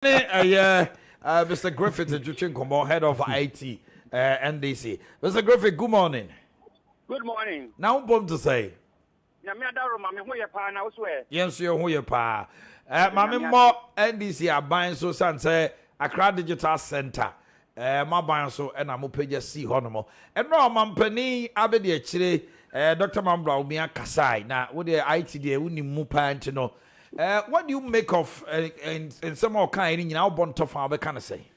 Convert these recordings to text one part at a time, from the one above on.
Mr. Griffith Juchinkomo, head of IT, NDC. Mr. Griffith, good morning. Good morning. Now, I'm going to say, yes, you're who you pa. Mammy more NDC are buying so say Accra Digital Center. My buying so and I'm pay just see honorable. And no, Mampany, Abedi actually, Dr. Mahamudu Bawumia Kasai. Now, with the IT, they wouldn't move to know. What do you make of in some more kind in our bond of our kind of say?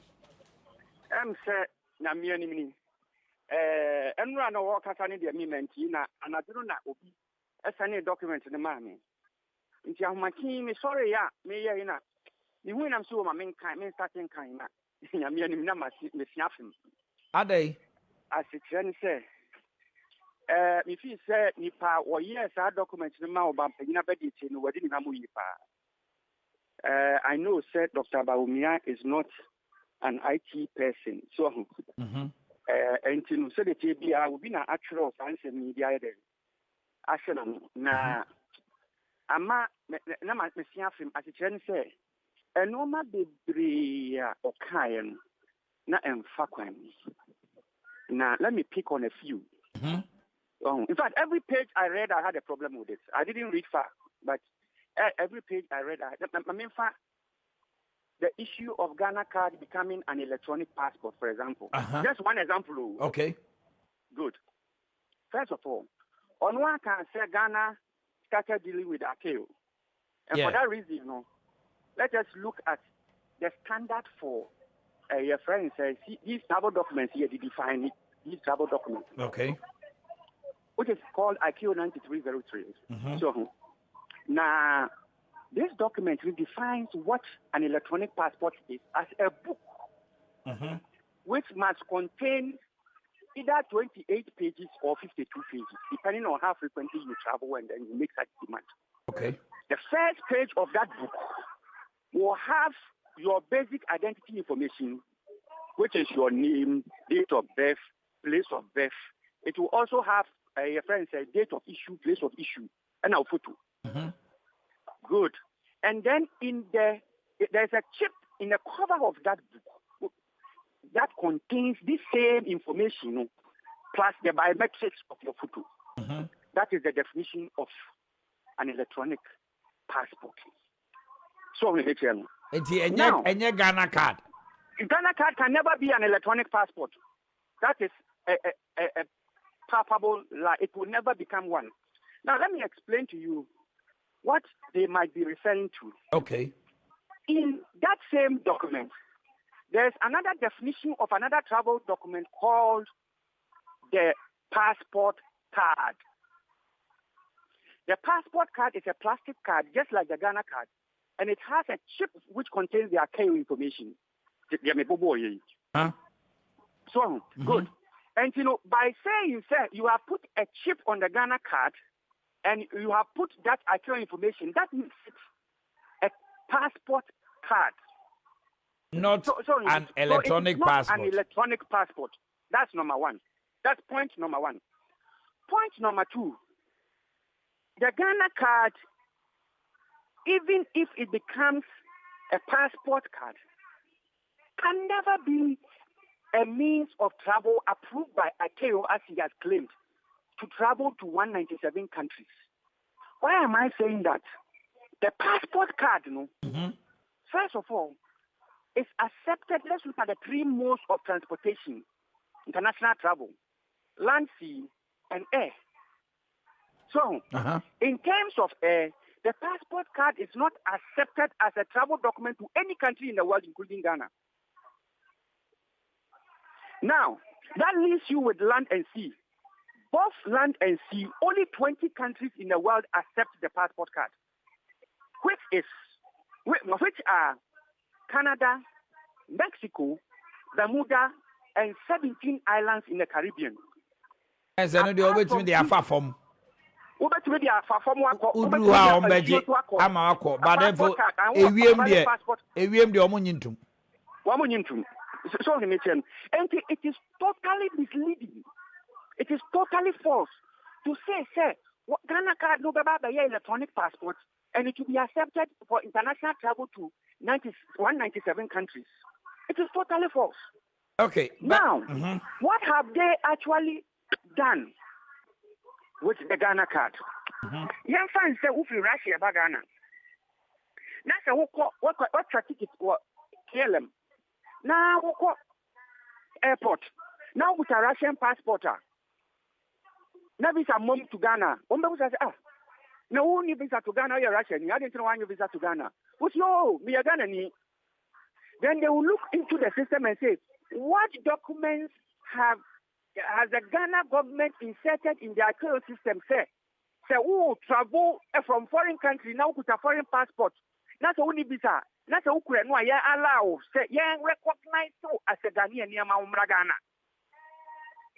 Say, Namiani, and run a walk as an amendment, and I don't know, as any document in the mammy. Until my team is sorry, yeah, me, yeah, you win, I'm sure my main kind, starting kind. Namiani, Miss Yaffin. Are they? As it say, if you say, Nipa, or yes, our documents in the mouth, but you never did in what didn't have I know, said Dr. Bawumia is not an IT person. So, and to say that I will be an actual science and media. Actually, na, ama, na masiya film as it say, a normal baby or kayan na emfakwan. Now, let me pick on a few. In fact, every page I read, I had a problem with it. I didn't read far, but every page I read, the issue of Ghana card becoming an electronic passport, for example. Just one example. Okay. Good. First of all, on one can say Ghana started dealing with AKO. And for that reason, let us look at the standard for your friend says these travel documents here, they define it, these travel documents. Okay. Which is called IQ 9303. So, now, this document redefines what an electronic passport is as a book, which must contain either 28 pages or 52 pages, depending on how frequently you travel and then you make such demand. Okay. The first page of that book will have your basic identity information, which is your name, date of birth, place of birth. It will also have your friend said date of issue, place of issue, and our photo. Good. And then there's a chip in the cover of that book that contains this same information plus the biometrics of your photo. That is the definition of an electronic passport. So now, Ghana card. Ghana card can never be an electronic passport. That is a palpable lie. It will never become one. Now, let me explain to you what they might be referring to. Okay. In that same document, there's another definition of another travel document called the passport card. The passport card is a plastic card, just like the Ghana card, and it has a chip which contains the AKO information. So, good. And, by saying, sir, you have put a chip on the Ghana card and you have put that accurate information, that makes it a passport card. Not an electronic passport. An electronic passport. That's number one. That's point number one. Point number two, the Ghana card, even if it becomes a passport card, can never be a means of travel approved by AKO, as he has claimed, to travel to 197 countries. Why am I saying that? The passport card, first of all, is accepted. Let's look at the three modes of transportation: international travel, land, sea, and air. So, in terms of air, the passport card is not accepted as a travel document to any country in the world, including Ghana. Now, that leaves you with land and sea. Both land and sea, only 20 countries in the world accept the passport card, which are Canada, Mexico, Bermuda, and 17 islands in the Caribbean. Yes, I know they always mean they are far from. But so and it is totally misleading. It is totally false to say, Ghana card no electronic passport, and it will be accepted for international travel to 197 countries. It is totally false. Okay. Now, what have they actually done with the Ghana card? Young fans say, "If you Russia, Ghana." That's a what ticket for KLM. Now, airport. Now, with a Russian passport. Now, visa mom to Ghana. No need visa to Ghana, you're Russian. I didn't want your visa to Ghana. What's no, me a Ghana. Then they will look into the system and say, what documents has the Ghana government inserted in their trail system? Say, travel from foreign country now with a foreign passport. That's only visa. That's Ukraine. No, yeah, allow. Say, yeah, recognize so as a Ghanaian near Ghana.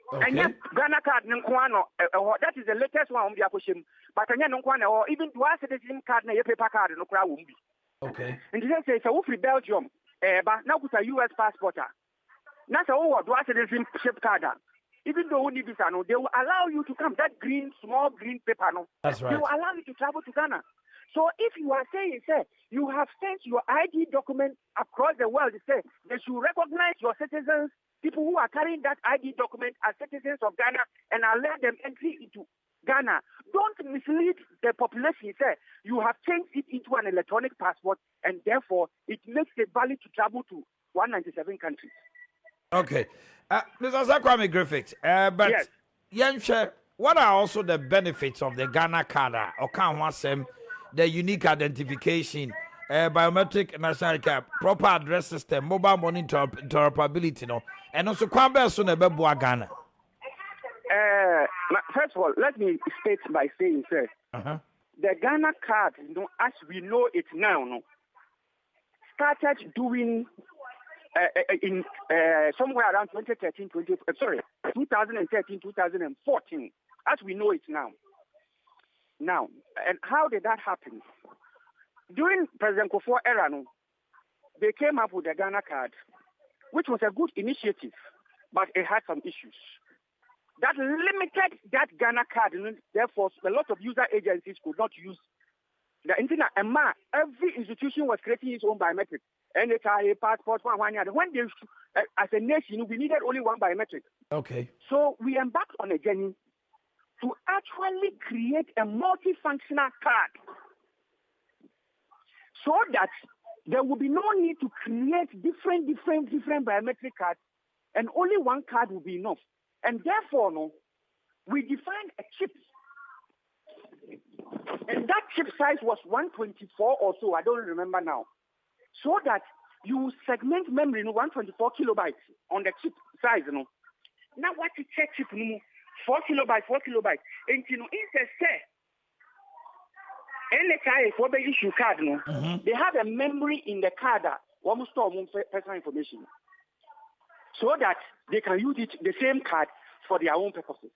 Okay. And yet, Ghana card, that is the latest one on the Akoshim. But or even to us, citizen card, na paper card, no crowd won't be. Okay. And they say, so free Belgium, but now with a US passport. That's all do us citizenship card. Even though we need visa, no, they will allow you to come. That small green paper, no. That's right. They will allow you to travel to Ghana. So if you are saying, say, you have sent your ID document across the world, say, they should recognize your citizens, people who are carrying that ID document as citizens of Ghana, and allow them entry into Ghana. Don't mislead the population. Say, you have changed it into an electronic passport, and therefore it makes it valid to travel to 197 countries. Okay. Mr. Osei Kwame Graffiths, but yes. What are also the benefits of the Ghana card? Or can one say the unique identification, biometric national card, proper address system, mobile money interoperability, no, and also Kwame so na beboa Ghana. First of all, let me state by saying, sir, the Ghana card, as we know it now, started doing in somewhere around 2013, 2014, as we know it now. Now, and how did that happen? During President Kufuor era, they came up with the Ghana card, which was a good initiative, but it had some issues. That limited that Ghana card, and therefore a lot of user agencies could not use the internet. And every institution was creating its own biometric. NHIA, passport, one year. When they, as a nation, we needed only one biometric. Okay. So we embarked on a journey to actually create a multifunctional card so that there will be no need to create different biometric cards, and only one card will be enough. And therefore, we defined a chip. And that chip size was 124 or so, I don't remember now. So that you segment memory, 124 kilobytes on the chip size. Now what you check chip, 4 kilobytes. And instead, NHIA for the issue card, they have a memory in the card that will store personal information, so that they can use it, the same card, for their own purposes.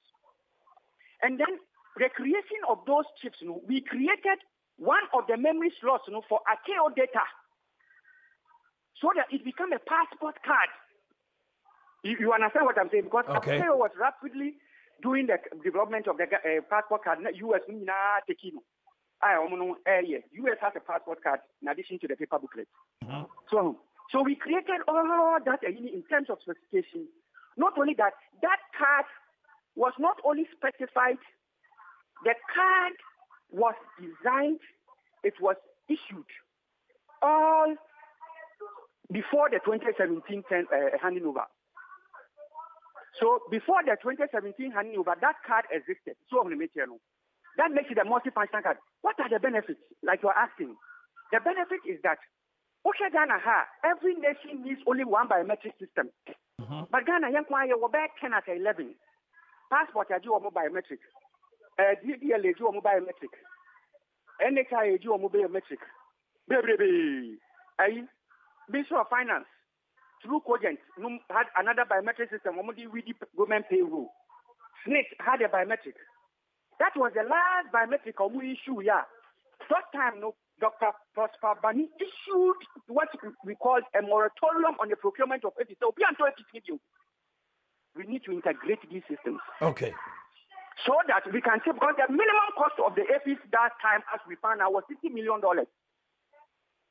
And then the creation of those chips, we created one of the memory slots for AKO data, so that it became a passport card. You understand what I'm saying? Because AKO was rapidly doing the development of the passport card. US US has a passport card in addition to the paper booklet. So we created all that in terms of specification. Not only that, that card was not only specified, the card was designed, it was issued all before the 2017 handing over. So before the 2017 handing over, that card existed. So that makes it a multifunctional card. What are the benefits? Like you're asking. The benefit is that every nation needs only one biometric system. But Ghana, we're back 10 at 11. Passport, I do a biometric. DDLA, do a biometric. NHIA, do a biometric. Ministry of Finance, through Cogent, had another biometric system. We did government payroll. SNIT had a biometric. That was the last biometric we issued, That time, Dr. Prosper Bani issued what we call a moratorium on the procurement of APIs. So we need to integrate these systems. Okay. So that we can say, because the minimum cost of the APIs that time, as we found out, was $60 million.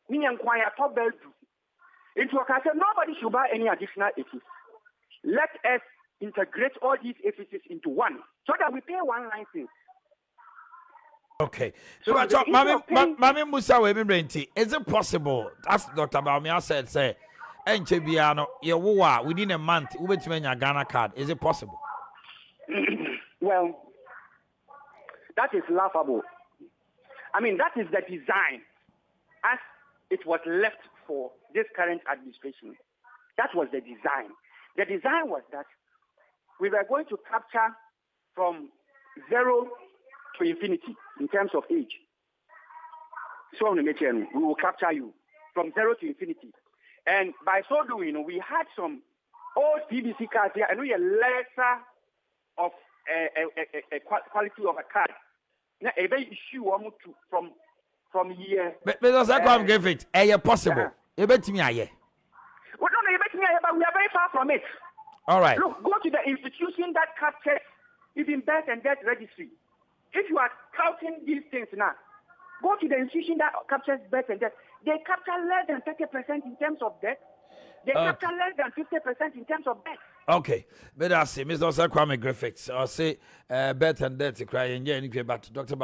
me and Kwaya top bell into a case. Nobody should buy any additional APs. Let us integrate all these APs into one so that we pay one license. Okay. So Mami Musa we renti. Is it possible? As Dr. Bawumia said, say, Enchebiano, Yewa within a month, we wait to a Ghana card. Is it possible? Well, that is laughable. I mean, that is the design as it was left for this current administration. That was the design. The design was that we were going to capture from 0 to infinity in terms of age. So we will capture you from 0 to infinity. And by so doing, we had some old PVC cards here, and we are lesser of a quality of a card. Now, a very issue from here. But Osei Kwame Graffiths, is it possible? You bet me, Well, no, you bet me, but we are very far from it. All right. Look, go to the institution that captures even birth and death registry. If you are counting these things now, go to the institution that captures birth and death. They capture less than 30% in terms of death. They capture less than 50% in terms of death. Okay. But I see, Mr. Osei Kwame Graffiths, I say birth and death, crying, yeah, but Dr.